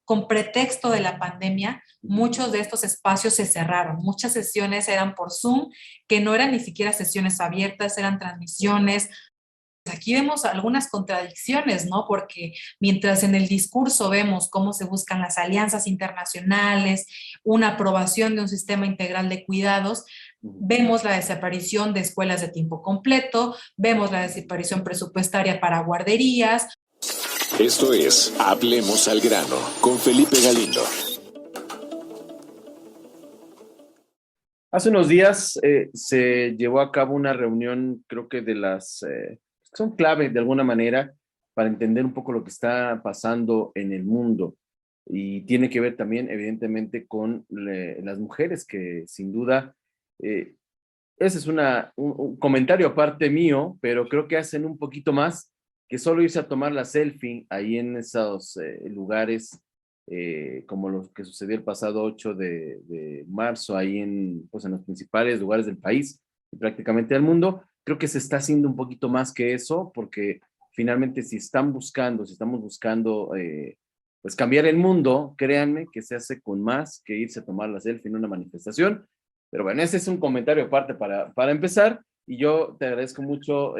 con pretexto de la pandemia, muchos de estos espacios se cerraron. Muchas sesiones eran por Zoom, que no eran ni siquiera sesiones abiertas, eran transmisiones. Aquí vemos algunas contradicciones, ¿no? Porque mientras en el discurso vemos cómo se buscan las alianzas internacionales, una aprobación de un sistema integral de cuidados, vemos la desaparición de escuelas de tiempo completo, vemos la desaparición presupuestaria para guarderías. Esto es Hablemos al Grano con Felipe Galindo. Hace unos días se llevó a cabo una reunión, creo que de las son clave de alguna manera para entender un poco lo que está pasando en el mundo, y tiene que ver también evidentemente con las mujeres, que sin duda ese es un comentario aparte mío, pero creo que hacen un poquito más que solo irse a tomar la selfie ahí en esos lugares, como lo que sucedió el pasado 8 de marzo, ahí en los principales lugares del país y prácticamente del mundo. Creo que se está haciendo un poquito más que eso, porque finalmente si estamos buscando pues cambiar el mundo, créanme que se hace con más que irse a tomar la selfie en una manifestación. Pero bueno, ese es un comentario aparte para empezar, y yo te agradezco mucho,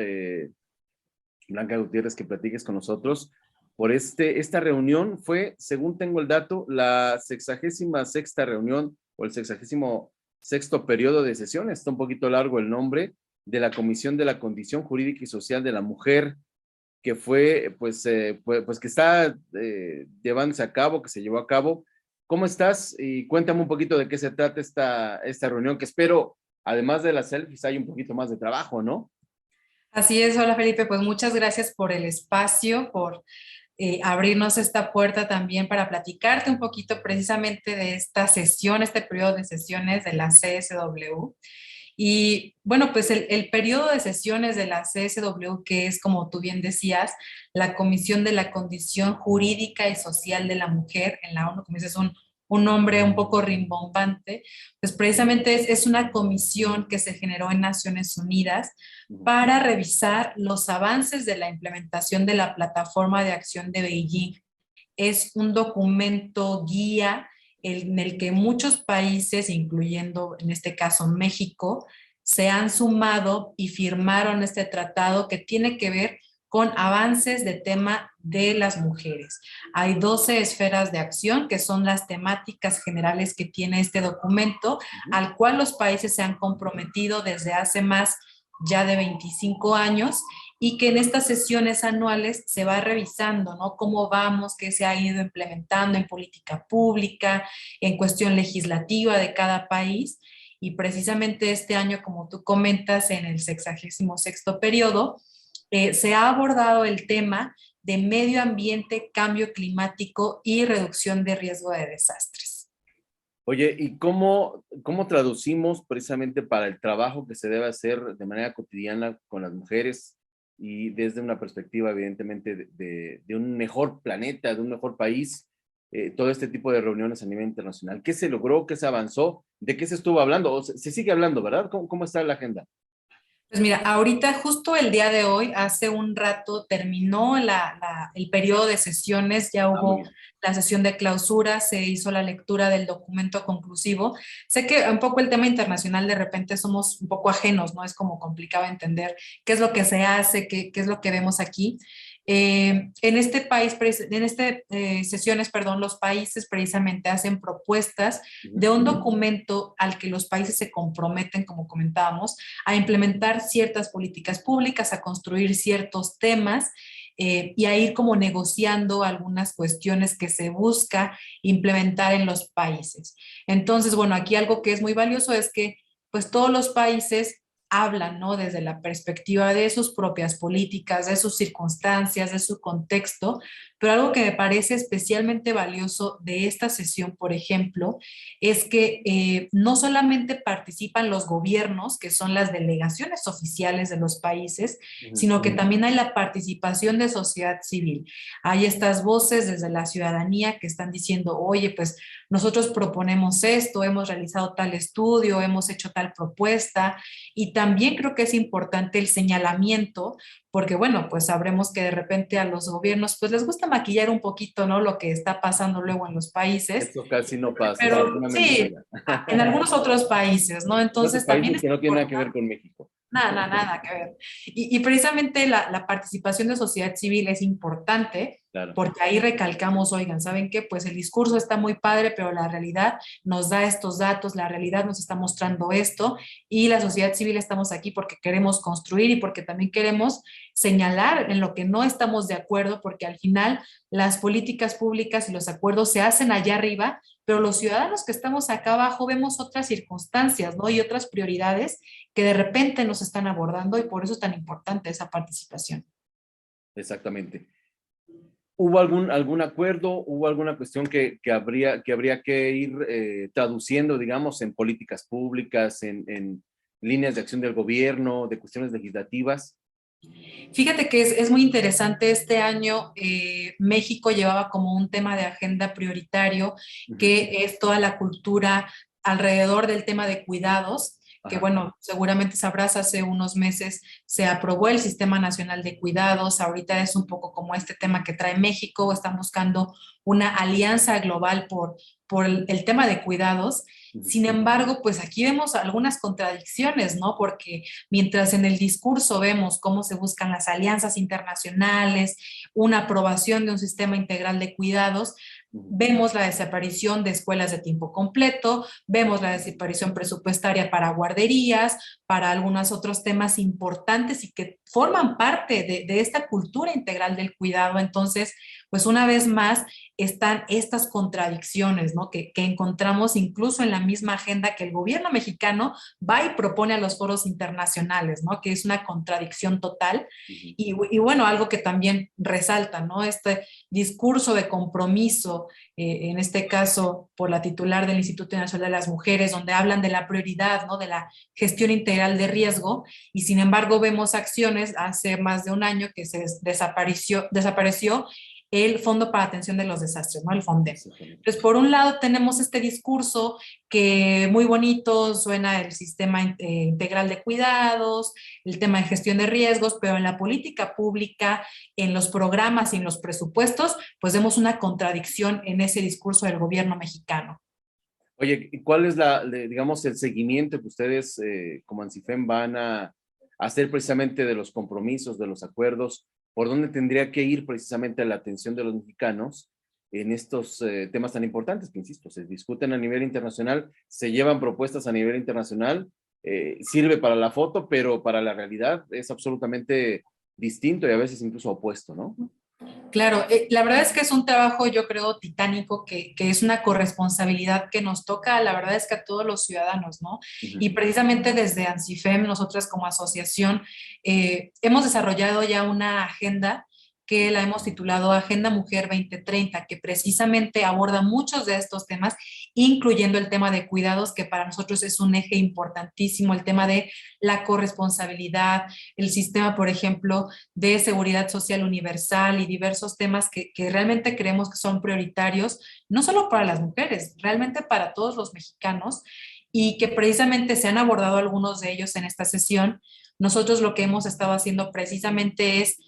Blanca Gutiérrez, que platiques con nosotros por esta reunión. Fue, según tengo el dato, la 66ª reunión o el 66º periodo de sesiones, está un poquito largo el nombre, de la Comisión de la Condición Jurídica y Social de la Mujer, que fue, pues que está llevándose a cabo, que se llevó a cabo. ¿Cómo estás? Y cuéntame un poquito de qué se trata esta reunión, que espero, además de las selfies, hay un poquito más de trabajo, ¿no? Así es, hola Felipe, pues muchas gracias por el espacio, por abrirnos esta puerta también para platicarte un poquito precisamente de esta sesión, este periodo de sesiones de la CSW. Y bueno, pues el periodo de sesiones de la CSW, que es, como tú bien decías, la Comisión de la Condición Jurídica y Social de la Mujer en la ONU, como dices, un nombre un poco rimbombante, pues precisamente es una comisión que se generó en Naciones Unidas para revisar los avances de la implementación de la Plataforma de Acción de Beijing. Es un documento guía en el que muchos países, incluyendo en este caso México, se han sumado y firmaron este tratado que tiene que ver con avances de tema de las mujeres. Hay 12 esferas de acción, que son las temáticas generales que tiene este documento, al cual los países se han comprometido desde hace más ya de 25 años, y que en estas sesiones anuales se va revisando, ¿no? Cómo vamos, qué se ha ido implementando en política pública, en cuestión legislativa de cada país. Y precisamente este año, como tú comentas, en el 66º periodo, se ha abordado el tema de medio ambiente, cambio climático y reducción de riesgo de desastres. Oye, ¿y cómo traducimos precisamente para el trabajo que se debe hacer de manera cotidiana con las mujeres, y desde una perspectiva evidentemente de un mejor planeta, de un mejor país, todo este tipo de reuniones a nivel internacional? ¿Qué se logró? ¿Qué se avanzó? ¿De qué se estuvo hablando? O se sigue hablando, ¿verdad? ¿Cómo está la agenda? Pues mira, ahorita justo el día de hoy, hace un rato, terminó el periodo de sesiones, ya hubo la sesión de clausura, se hizo la lectura del documento conclusivo. Sé que un poco el tema internacional de repente somos un poco ajenos, ¿no? Es como complicado entender qué es lo que se hace, qué es lo que vemos aquí. En este país, sesiones, perdón, los países precisamente hacen propuestas de un documento al que los países se comprometen, como comentábamos, a implementar ciertas políticas públicas, a construir ciertos temas, y a ir como negociando algunas cuestiones que se busca implementar en los países. Entonces, bueno, aquí algo que es muy valioso es que pues todos los países hablan, ¿no? Desde la perspectiva de sus propias políticas, de sus circunstancias, de su contexto, pero algo que me parece especialmente valioso de esta sesión, por ejemplo, es que no solamente participan los gobiernos, que son las delegaciones oficiales de los países, sino que también hay la participación de sociedad civil. Hay estas voces desde la ciudadanía que están diciendo, oye, pues nosotros proponemos esto, hemos realizado tal estudio, hemos hecho tal propuesta, y también creo que es importante el señalamiento porque bueno, pues sabremos que de repente a los gobiernos pues les gusta maquillar un poquito, ¿no? Lo que está pasando luego en los países, Esto casi no pasa, es pero una sí, mentira. en algunos otros países, ¿no? En otros Entonces también países es que no tienen nada que ver importante. con México. Nada, nada, nada que ver. Y precisamente la participación de sociedad civil es importante Claro. porque ahí recalcamos, oigan, ¿saben qué? Pues el discurso está muy padre, pero la realidad nos da estos datos, la realidad nos está mostrando esto y la sociedad civil estamos aquí porque queremos construir y porque también queremos señalar en lo que no estamos de acuerdo, porque al final las políticas públicas y los acuerdos se hacen allá arriba, pero los ciudadanos que estamos acá abajo vemos otras circunstancias, ¿no? Y otras prioridades que de repente nos están abordando y por eso es tan importante esa participación. Exactamente. ¿Hubo algún acuerdo, hubo alguna cuestión que habría que ir traduciendo, digamos, en políticas públicas, en líneas de acción del gobierno, de cuestiones legislativas? Fíjate que es muy interesante, este año México llevaba como un tema de agenda prioritario, Uh-huh. que es toda la cultura alrededor del tema de cuidados, que Ajá. bueno, seguramente sabrás, hace unos meses se aprobó el Sistema Nacional de Cuidados, ahorita es un poco como este tema que trae México, están buscando una alianza global por el tema de cuidados. Uh-huh. Sin embargo, pues aquí vemos algunas contradicciones, ¿no? Porque mientras en el discurso vemos cómo se buscan las alianzas internacionales, una aprobación de un sistema integral de cuidados, vemos la desaparición de escuelas de tiempo completo, vemos la desaparición presupuestaria para guarderías, para algunos otros temas importantes y que forman parte de esta cultura integral del cuidado. Entonces, pues una vez más están estas contradicciones, ¿no? Que encontramos incluso en la misma agenda que el gobierno mexicano va y propone a los foros internacionales, ¿no? Que es una contradicción total. Uh-huh. Y bueno, algo que también resalta, ¿no? Este discurso de compromiso, en este caso por la titular del Instituto Nacional de las Mujeres, donde hablan de la prioridad, ¿no? De la gestión integral de riesgo, y sin embargo vemos acciones hace más de un año que se desapareció el Fondo para Atención de los Desastres, ¿no? El FONDE. Entonces, por un lado tenemos este discurso que muy bonito suena el sistema integral de cuidados, el tema de gestión de riesgos, pero en la política pública, en los programas y en los presupuestos, pues vemos una contradicción en ese discurso del gobierno mexicano. Oye, ¿y cuál es digamos, el seguimiento que ustedes como ANSIFEM van a hacer precisamente de los compromisos, de los acuerdos? ¿Por dónde tendría que ir precisamente la atención de los mexicanos en estos temas tan importantes que, insisto, se discuten a nivel internacional, se llevan propuestas a nivel internacional, sirve para la foto, pero para la realidad es absolutamente distinto y a veces incluso opuesto, ¿no? Claro, la verdad es que es un trabajo, yo creo, titánico, que es una corresponsabilidad que nos toca, la verdad es que a todos los ciudadanos, ¿no? Uh-huh. Y precisamente desde ANSIFEM, nosotras como asociación, hemos desarrollado ya una agenda que la hemos titulado Agenda Mujer 2030, que precisamente aborda muchos de estos temas, incluyendo el tema de cuidados, que para nosotros es un eje importantísimo, el tema de la corresponsabilidad, el sistema, por ejemplo, de seguridad social universal y diversos temas que realmente creemos que son prioritarios, no solo para las mujeres, realmente para todos los mexicanos, y que precisamente se han abordado algunos de ellos en esta sesión. Nosotros lo que hemos estado haciendo precisamente es,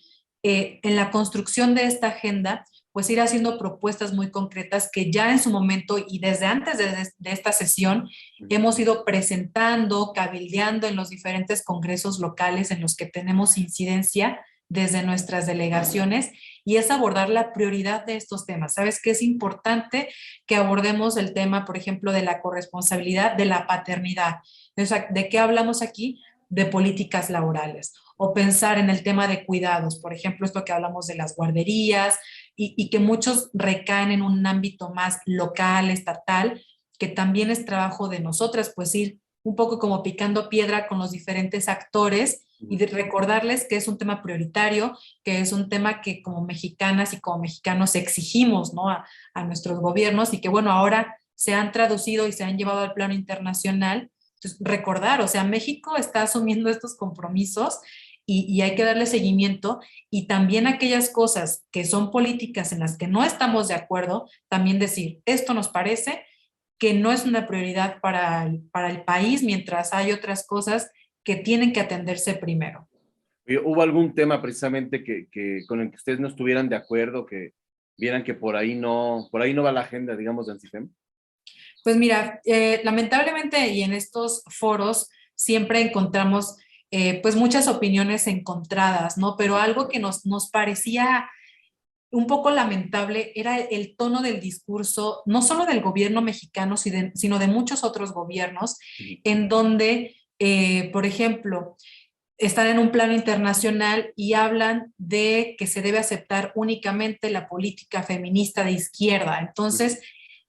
en la construcción de esta agenda, pues ir haciendo propuestas muy concretas que ya en su momento y desde antes de esta sesión hemos ido presentando, cabildeando en los diferentes congresos locales en los que tenemos incidencia desde nuestras delegaciones, y es abordar la prioridad de estos temas. ¿Sabes qué? Es importante que abordemos el tema, por ejemplo, de la corresponsabilidad de la paternidad. O sea, ¿de qué hablamos aquí? De políticas laborales, o pensar en el tema de cuidados, por ejemplo, esto que hablamos de las guarderías, y que muchos recaen en un ámbito más local, estatal, que también es trabajo de nosotras, pues ir un poco como picando piedra con los diferentes actores y de recordarles que es un tema prioritario, que es un tema que como mexicanas y como mexicanos exigimos, ¿no? A nuestros gobiernos, y que bueno, ahora se han traducido y se han llevado al plano internacional. Entonces, recordar, o sea, México está asumiendo estos compromisos y hay que darle seguimiento, y también aquellas cosas que son políticas en las que no estamos de acuerdo, también decir, esto nos parece que no es una prioridad para el país, mientras hay otras cosas que tienen que atenderse primero. Oye, ¿hubo algún tema precisamente con el que ustedes no estuvieran de acuerdo, que vieran que por ahí no va la agenda, digamos, de ANSIFEM? Pues mira, lamentablemente y en estos foros siempre encontramos pues muchas opiniones encontradas, ¿no? Pero algo que nos parecía un poco lamentable era el tono del discurso, no solo del gobierno mexicano, sino de muchos otros gobiernos, en donde, por ejemplo, están en un plano internacional y hablan de que se debe aceptar únicamente la política feminista de izquierda. Entonces,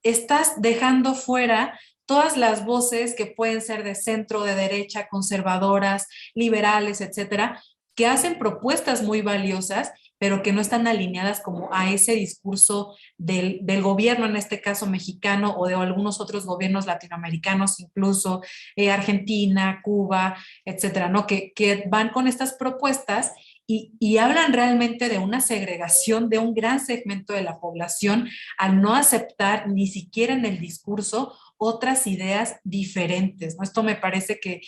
estás dejando fuera todas las voces que pueden ser de centro, de derecha, conservadoras, liberales, etcétera, que hacen propuestas muy valiosas, pero que no están alineadas como a ese discurso del gobierno, en este caso mexicano, o de algunos otros gobiernos latinoamericanos, incluso Argentina, Cuba, etcétera, ¿no? Que van con estas propuestas y hablan realmente de una segregación de un gran segmento de la población al no aceptar ni siquiera en el discurso otras ideas diferentes, ¿no? Esto me parece que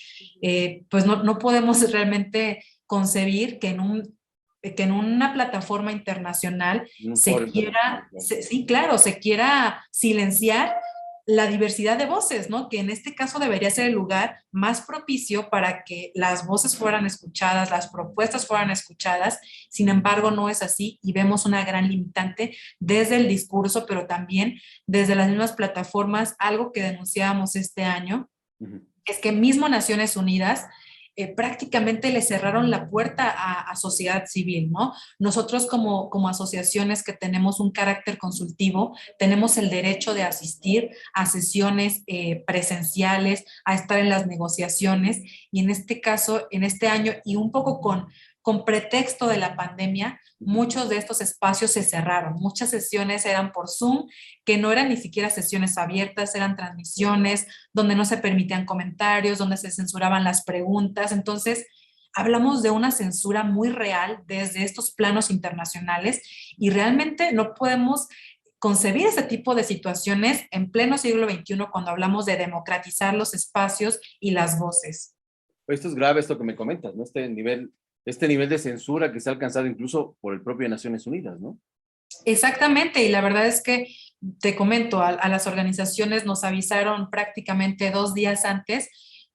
pues no podemos realmente concebir que en una plataforma internacional Un foro se internacional, quiera, claro. sí, claro, se quiera silenciar la diversidad de voces, ¿no? Que en este caso debería ser el lugar más propicio para que las voces fueran escuchadas, las propuestas fueran escuchadas. Sin embargo, no es así y vemos una gran limitante desde el discurso, pero también desde las mismas plataformas. Algo que denunciábamos este año es que mismo Naciones Unidas prácticamente le cerraron la puerta a sociedad civil, ¿no? Nosotros como asociaciones que tenemos un carácter consultivo, tenemos el derecho de asistir a sesiones presenciales, a estar en las negociaciones y en este caso, en este año y un poco con pretexto de la pandemia, muchos de estos espacios se cerraron. Muchas sesiones eran por Zoom, que no eran ni siquiera sesiones abiertas, eran transmisiones donde no se permitían comentarios, donde se censuraban las preguntas. Entonces, hablamos de una censura muy real desde estos planos internacionales y realmente no podemos concebir ese tipo de situaciones en pleno siglo XXI cuando hablamos de democratizar los espacios y las voces. Esto es grave, esto que me comentas, ¿no? Este nivel de censura que se ha alcanzado incluso por el propio Naciones Unidas, ¿no? Exactamente, y la verdad es que te comento, a las organizaciones nos avisaron prácticamente 2 días antes,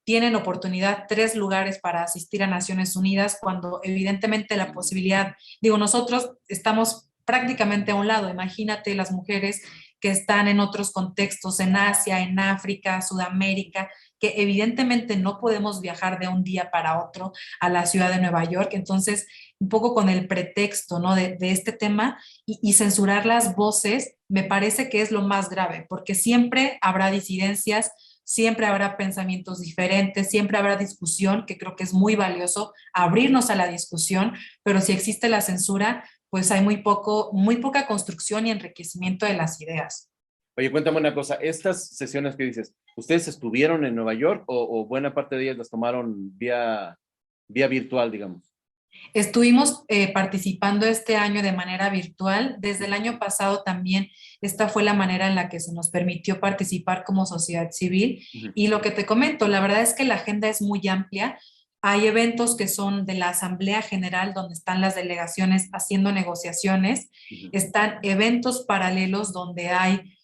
tienen oportunidad 3 lugares para asistir a Naciones Unidas, cuando evidentemente la posibilidad, digo, nosotros estamos prácticamente a un lado, imagínate las mujeres que están en otros contextos, en Asia, en África, Sudamérica, que evidentemente no podemos viajar de un día para otro a la ciudad de Nueva York, entonces un poco con el pretexto, ¿no? de este tema y censurar las voces me parece que es lo más grave, porque siempre habrá disidencias, siempre habrá pensamientos diferentes, siempre habrá discusión, que creo que es muy valioso abrirnos a la discusión, pero si existe la censura, pues hay muy poca construcción y enriquecimiento de las ideas. Oye, cuéntame una cosa, estas sesiones que dices, ¿ustedes estuvieron en Nueva York o buena parte de ellas las tomaron vía virtual, digamos? Estuvimos participando este año de manera virtual. Desde el año pasado también esta fue la manera en la que se nos permitió participar como sociedad civil. Y lo que te comento, la verdad es que la agenda es muy amplia. Hay eventos que son de la Asamblea General, donde están las delegaciones haciendo negociaciones. Están eventos paralelos donde hay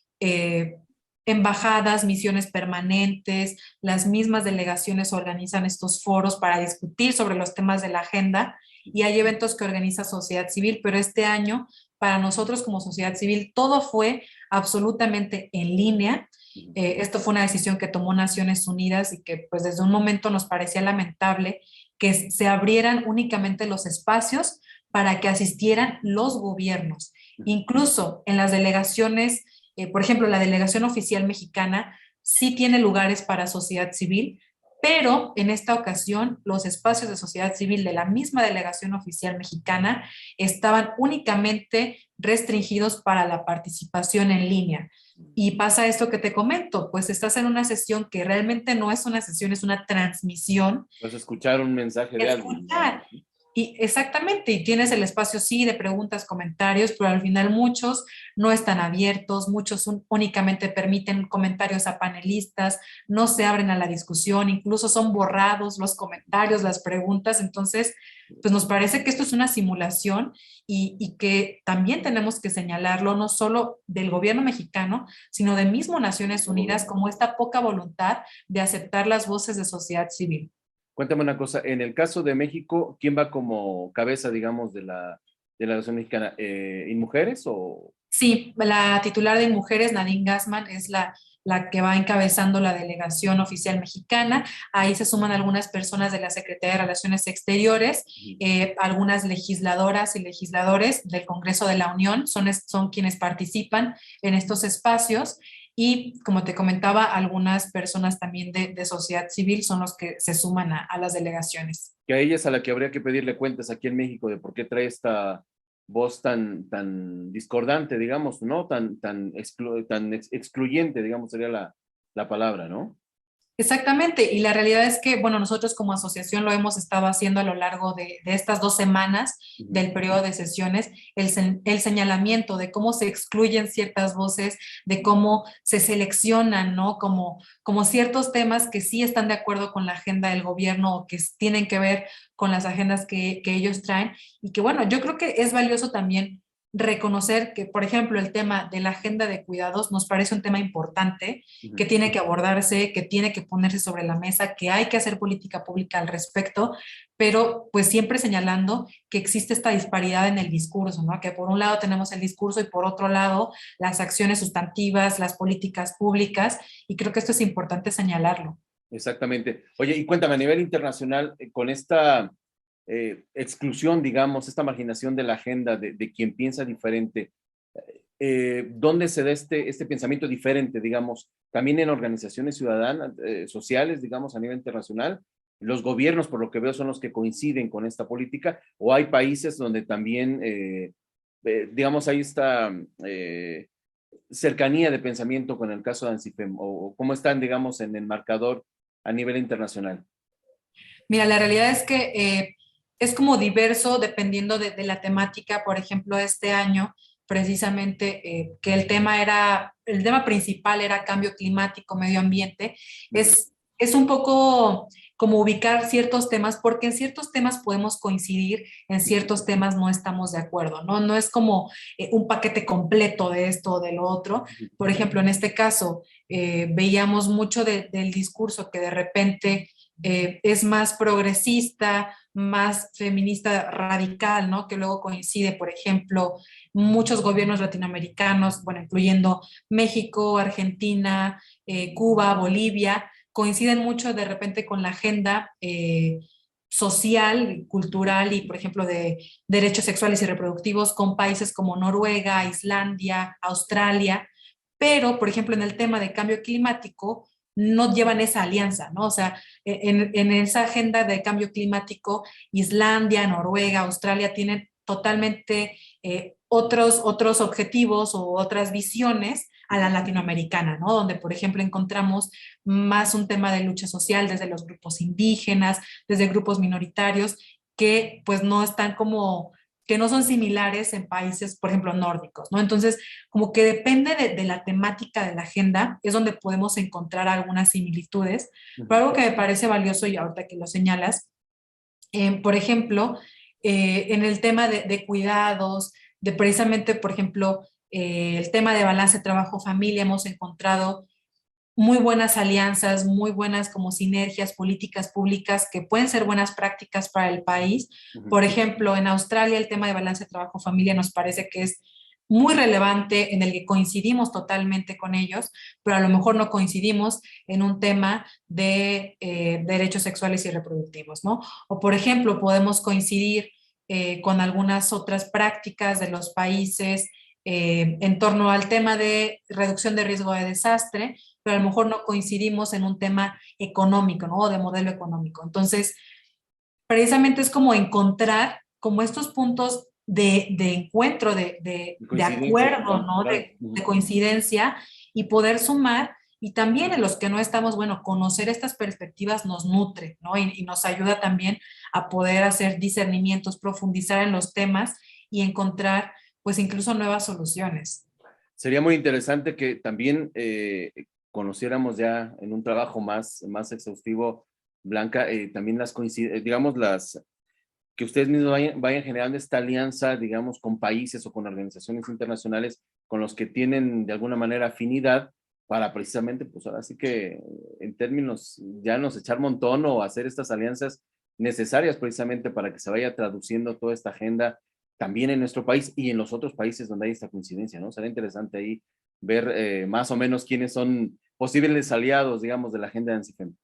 embajadas, misiones permanentes, las mismas delegaciones organizan estos foros para discutir sobre los temas de la agenda y hay eventos que organiza sociedad civil, pero este año para nosotros como sociedad civil todo fue absolutamente en línea. Esto fue una decisión que tomó Naciones Unidas y que pues desde un momento nos parecía lamentable que se abrieran únicamente los espacios para que asistieran los gobiernos. Incluso en las delegaciones, por ejemplo, la delegación oficial mexicana sí tiene lugares para sociedad civil, pero en esta ocasión los espacios de sociedad civil de la misma delegación oficial mexicana estaban únicamente restringidos para la participación en línea. Y pasa esto que te comento, pues estás en una sesión que realmente no es una sesión, es una transmisión. Pues escuchar un mensaje de alguien, Escuchar. digamos, ¿no? Y exactamente, y tienes el espacio, sí, de preguntas, comentarios, pero al final muchos no están abiertos, muchos únicamente permiten comentarios a panelistas, no se abren a la discusión, incluso son borrados los comentarios, las preguntas. Entonces, pues nos parece que esto es una simulación y que también tenemos que señalarlo, no solo del gobierno mexicano, sino de mismo Naciones Unidas, como esta poca voluntad de aceptar las voces de sociedad civil. Cuéntame una cosa, en el caso de México, ¿quién va como cabeza, digamos, de la nación mexicana? ¿Y mujeres o...? Sí, la titular de Mujeres, Nadine Gassman, es la que va encabezando la delegación oficial mexicana. Ahí se suman algunas personas de la Secretaría de Relaciones Exteriores, algunas legisladoras y legisladores del Congreso de la Unión, son quienes participan en estos espacios. Y como te comentaba, algunas personas también de sociedad civil son los que se suman a las delegaciones. Que a ella es a la que habría que pedirle cuentas aquí en México de por qué trae esta voz tan discordante, digamos, ¿no? Tan excluyente, digamos, sería la palabra, ¿no? Exactamente, y la realidad es que, bueno, nosotros como asociación lo hemos estado haciendo a lo largo de estas 2 semanas del periodo de sesiones, el señalamiento de cómo se excluyen ciertas voces, de cómo se seleccionan, ¿no? Como ciertos temas que sí están de acuerdo con la agenda del gobierno o que tienen que ver con las agendas que ellos traen, y que, bueno, yo creo que es valioso también reconocer que, por ejemplo, el tema de la agenda de cuidados nos parece un tema importante que tiene que abordarse, que tiene que ponerse sobre la mesa, que hay que hacer política pública al respecto, pero pues siempre señalando que existe esta disparidad en el discurso, ¿no? Que por un lado tenemos el discurso y por otro lado las acciones sustantivas, las políticas públicas, y creo que esto es importante señalarlo. Exactamente. Oye, y cuéntame, a nivel internacional, con esta exclusión, digamos, esta marginación de la agenda de quien piensa diferente, ¿dónde se da este pensamiento diferente, digamos, también en organizaciones ciudadanas, sociales, digamos, a nivel internacional? Los gobiernos, por lo que veo, son los que coinciden con esta política, o hay países donde también, digamos, hay esta cercanía de pensamiento con el caso de ANSIFEM, o cómo están, digamos, en el marcador a nivel internacional. Mira, la realidad es que es como diverso dependiendo de la temática. Por ejemplo, este año, precisamente, que el tema principal era cambio climático, medio ambiente, es un poco como ubicar ciertos temas, porque en ciertos temas podemos coincidir, en ciertos temas no estamos de acuerdo, ¿no? No es como un paquete completo de esto o de lo otro. Por ejemplo, en este caso, veíamos mucho del discurso que de repente es más progresista, más feminista radical, ¿no? Que luego coincide, por ejemplo, muchos gobiernos latinoamericanos, bueno, incluyendo México, Argentina, Cuba, Bolivia, coinciden mucho de repente con la agenda social, cultural y, por ejemplo, de derechos sexuales y reproductivos con países como Noruega, Islandia, Australia, pero, por ejemplo, en el tema de cambio climático, no llevan esa alianza, ¿no? O sea, en esa agenda de cambio climático, Islandia, Noruega, Australia tienen totalmente otros objetivos o otras visiones a la latinoamericana, ¿no? Donde, por ejemplo, encontramos más un tema de lucha social desde los grupos indígenas, desde grupos minoritarios, que pues no están como que no son similares en países, por ejemplo, nórdicos, ¿no? Entonces, como que depende de la temática de la agenda, es donde podemos encontrar algunas similitudes, pero algo que me parece valioso y ahorita que lo señalas, por ejemplo, en el tema de cuidados, de precisamente, por ejemplo, el tema de balance trabajo-familia, hemos encontrado muy buenas alianzas, muy buenas como sinergias políticas públicas que pueden ser buenas prácticas para el país. Por ejemplo, en Australia el tema de balance de trabajo-familia nos parece que es muy relevante, en el que coincidimos totalmente con ellos, pero a lo mejor no coincidimos en un tema de derechos sexuales y reproductivos, ¿no? O por ejemplo, podemos coincidir con algunas otras prácticas de los países en torno al tema de reducción de riesgo de desastre, pero a lo mejor no coincidimos en un tema económico, ¿no? O de modelo económico. Entonces, precisamente es como encontrar como estos puntos de encuentro, de acuerdo, ¿no? Claro. De coincidencia y poder sumar y también en los que no estamos, bueno, conocer estas perspectivas nos nutre, ¿no? Y nos ayuda también a poder hacer discernimientos, profundizar en los temas y encontrar, pues, incluso nuevas soluciones. Sería muy interesante que también conociéramos ya en un trabajo más exhaustivo, Blanca, también digamos, que ustedes mismos vayan generando esta alianza, digamos, con países o con organizaciones internacionales con los que tienen de alguna manera afinidad para precisamente, pues ahora sí que en términos ya nos echar montón o hacer estas alianzas necesarias precisamente para que se vaya traduciendo toda esta agenda también en nuestro país y en los otros países donde hay esta coincidencia, ¿no? Será interesante ahí ver más o menos quiénes son posibles aliados, digamos, de la agenda de ANSIFEM.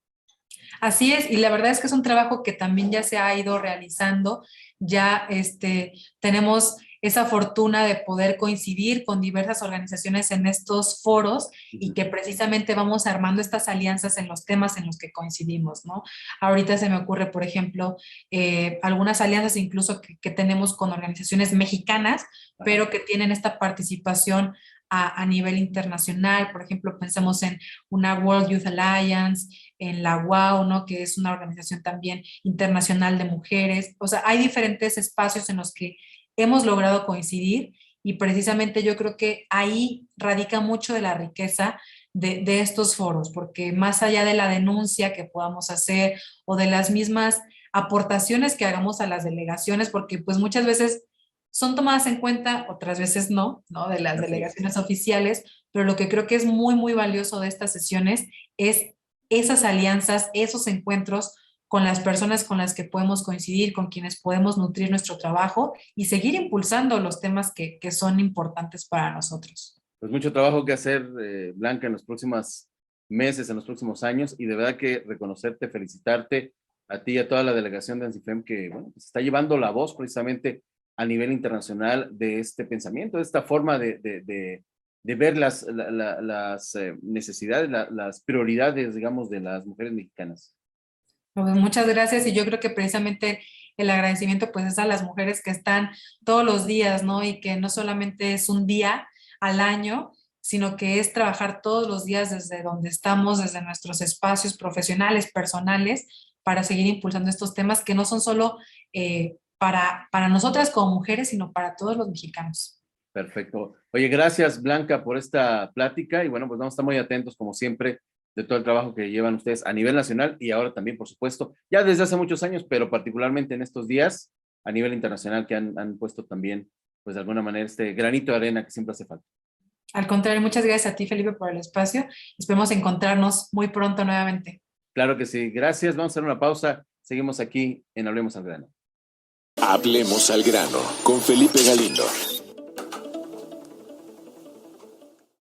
Así es, y la verdad es que es un trabajo que también ya se ha ido realizando, ya tenemos esa fortuna de poder coincidir con diversas organizaciones en estos foros y que precisamente vamos armando estas alianzas en los temas en los que coincidimos, ¿no? Ahorita se me ocurre, por ejemplo, algunas alianzas incluso que tenemos con organizaciones mexicanas, pero que tienen esta participación a nivel internacional. Por ejemplo, pensemos en una World Youth Alliance, en la UAO, ¿no? Que es una organización también internacional de mujeres. O sea, hay diferentes espacios en los que hemos logrado coincidir y precisamente yo creo que ahí radica mucho de la riqueza de estos foros, porque más allá de la denuncia que podamos hacer o de las mismas aportaciones que hagamos a las delegaciones, porque pues muchas veces son tomadas en cuenta, otras veces no, ¿no? De las delegaciones oficiales, pero lo que creo que es muy, muy valioso de estas sesiones es esas alianzas, esos encuentros con las personas con las que podemos coincidir, con quienes podemos nutrir nuestro trabajo y seguir impulsando los temas que son importantes para nosotros. Pues mucho trabajo que hacer, Blanca, en los próximos meses, en los próximos años, y de verdad que reconocerte, felicitarte a ti y a toda la delegación de ANSIFEM que, bueno, pues está llevando la voz precisamente a nivel internacional de este pensamiento, de esta forma de ver las necesidades, las prioridades, digamos, de las mujeres mexicanas. Pues muchas gracias y yo creo que precisamente el agradecimiento pues es a las mujeres que están todos los días, ¿no? Y que no solamente es un día al año, sino que es trabajar todos los días desde donde estamos, desde nuestros espacios profesionales, personales, para seguir impulsando estos temas que no son solo para nosotras como mujeres, sino para todos los mexicanos. Perfecto. Oye, gracias, Blanca, por esta plática y bueno, pues vamos a estar muy atentos, como siempre, de todo el trabajo que llevan ustedes a nivel nacional y ahora también, por supuesto, ya desde hace muchos años, pero particularmente en estos días a nivel internacional que han puesto también, pues de alguna manera, este granito de arena que siempre hace falta. Al contrario, muchas gracias a ti, Felipe, por el espacio. Esperemos encontrarnos muy pronto nuevamente. Claro que sí. Gracias. Vamos a hacer una pausa. Seguimos aquí en Hablemos al Grano. Hablemos al Grano con Felipe Galindo.